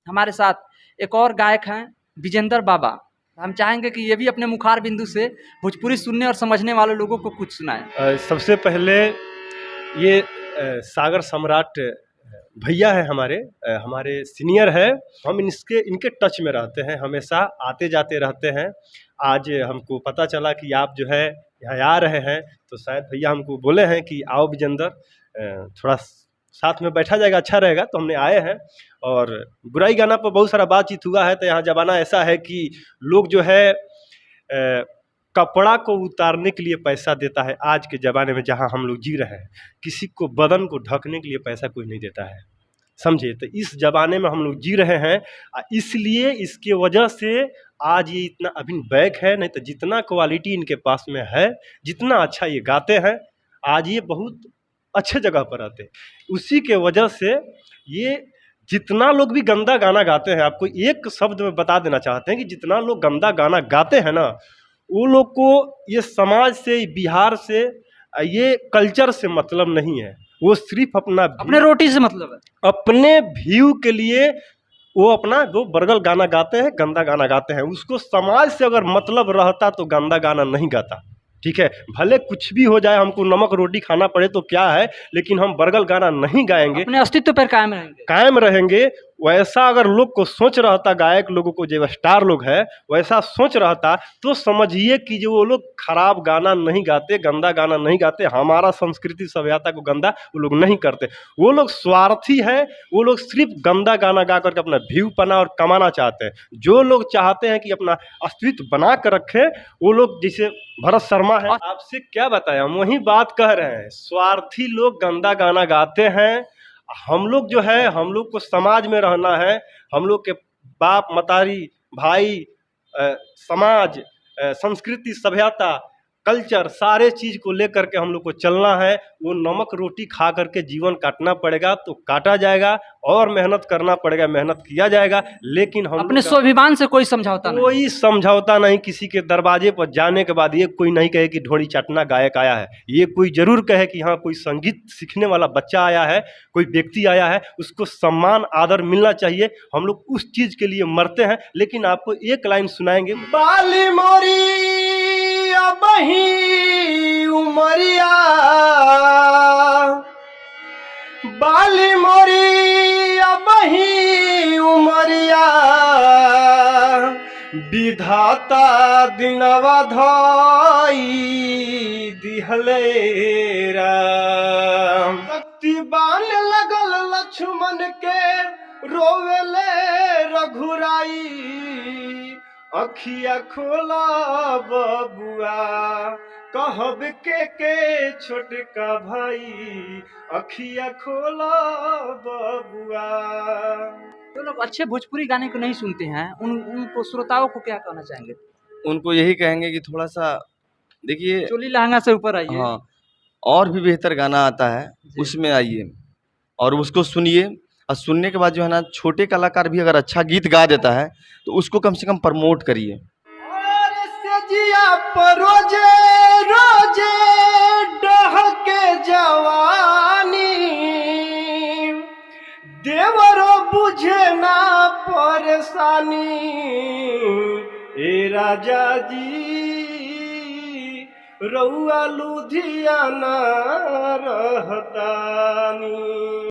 हमारे साथ एक और गायक हैं विजेंद्र बाबा। हम चाहेंगे कि ये भी अपने मुखार बिंदु से भोजपुरी सुनने और समझने वाले लोगों को कुछ सुनाएं। सबसे पहले ये सागर सम्राट भैया है, हमारे सीनियर है। हम इनके टच में रहते हैं, हमेशा आते जाते रहते हैं। आज हमको पता चला कि आप जो है यहाँ आ रहे हैं, तो शायद भैया हमको बोले हैं कि आओ विजेंद्र, थोड़ा साथ में बैठा जाएगा, अच्छा रहेगा, तो हमने आए हैं। और बुराई गाना पर बहुत सारा बातचीत हुआ है। तो यहाँ ज़माना ऐसा है कि लोग जो है कपड़ा को उतारने के लिए पैसा देता है। आज के ज़माने में जहाँ हम लोग जी रहे हैं, किसी को बदन को ढकने के लिए पैसा कोई नहीं देता है, समझे। तो इस ज़माने में हम लोग जी रहे हैं, इसलिए इसके वजह से आज ये इतना अभी बैक है। नहीं तो जितना क्वालिटी इनके पास में है, जितना अच्छा ये गाते हैं, आज ये बहुत अच्छे जगह पर आते हैं। उसी के वजह से ये जितना लोग भी गंदा गाना गाते हैं, आपको एक शब्द में बता देना चाहते हैं कि जितना लोग गंदा गाना गाते हैं ना, वो लोग को ये समाज से, बिहार से, ये कल्चर से मतलब नहीं है। वो सिर्फ अपने रोटी से मतलब है, अपने व्यू के लिए वो अपना दो बरगल गाना गाते हैं, गंदा गाना गाते हैं। उसको समाज से अगर मतलब रहता तो गंदा गाना नहीं गाता, ठीक है। भले कुछ भी हो जाए, हमको नमक रोटी खाना पड़े तो क्या है, लेकिन हम बरगल गाना नहीं गाएंगे, अपने अस्तित्व पर कायम रहेंगे। वैसा अगर लोग को सोच रहता, गायक लोगों को, जो स्टार लोग है वैसा सोच रहता, तो समझिए कि जो वो लोग खराब गाना नहीं गाते, गंदा गाना नहीं गाते, हमारा संस्कृति सभ्यता को गंदा वो लोग नहीं करते। वो लोग स्वार्थी है, वो लोग सिर्फ गंदा गाना गा करके अपना व्यू पाना और कमाना चाहते हैं। जो लोग चाहते हैं कि अपना अस्तित्व बना कर रखे, वो लोग, जैसे भरत शर्मा है, आपसे क्या बताया, हम वही बात कह रहे हैं। स्वार्थी लोग गंदा गाना गाते हैं। हम लोग जो है, हम लोग को समाज में रहना है। हम लोग के बाप मतारी भाई, समाज, संस्कृति, सभ्यता, कल्चर, सारे चीज़ को लेकर के हम लोग को चलना है। वो नमक रोटी खा करके जीवन काटना पड़ेगा तो काटा जाएगा, और मेहनत करना पड़ेगा, मेहनत किया जाएगा। लेकिन हम अपने स्वाभिमान से कोई समझौता नहीं। किसी के दरवाजे पर जाने के बाद ये कोई नहीं कहे कि ढोड़ी चाटना गायक आया है। ये कोई जरूर कहे कि हाँ, कोई संगीत सीखने वाला बच्चा आया है, कोई व्यक्ति आया है, उसको सम्मान आदर मिलना चाहिए। हम लोग उस चीज़ के लिए मरते हैं। लेकिन आपको एक लाइन सुनाएंगे, बाली मोरी बही उमरिया, बाली मोरी बही उमरिया, विधाता दिनवा धाई दिहले राम। शक्तिबान लगल लक्ष्मण के, रोवेले रघुराई, अखिया खोला बबुआ, कहब के छोटका भाई, अखिया खोला बबुआ। जो लोग अच्छे भोजपुरी गाने को नहीं सुनते हैं, उनको श्रोताओं को क्या कहना चाहेंगे? उनको यही कहेंगे कि थोड़ा सा देखिए, चोली लहंगा से ऊपर आइए। हाँ, और भी बेहतर गाना आता है, उसमें आइए और उसको सुनिए। और सुनने के बाद जो है ना, छोटे कलाकार भी अगर अच्छा गीत गा देता है तो उसको कम से कम प्रमोट करिए। रोजे रोजे डहके जवानी, देवरो बुझे ना परेशानी, ए राजा जी रउआ लुधियाना रहतानी।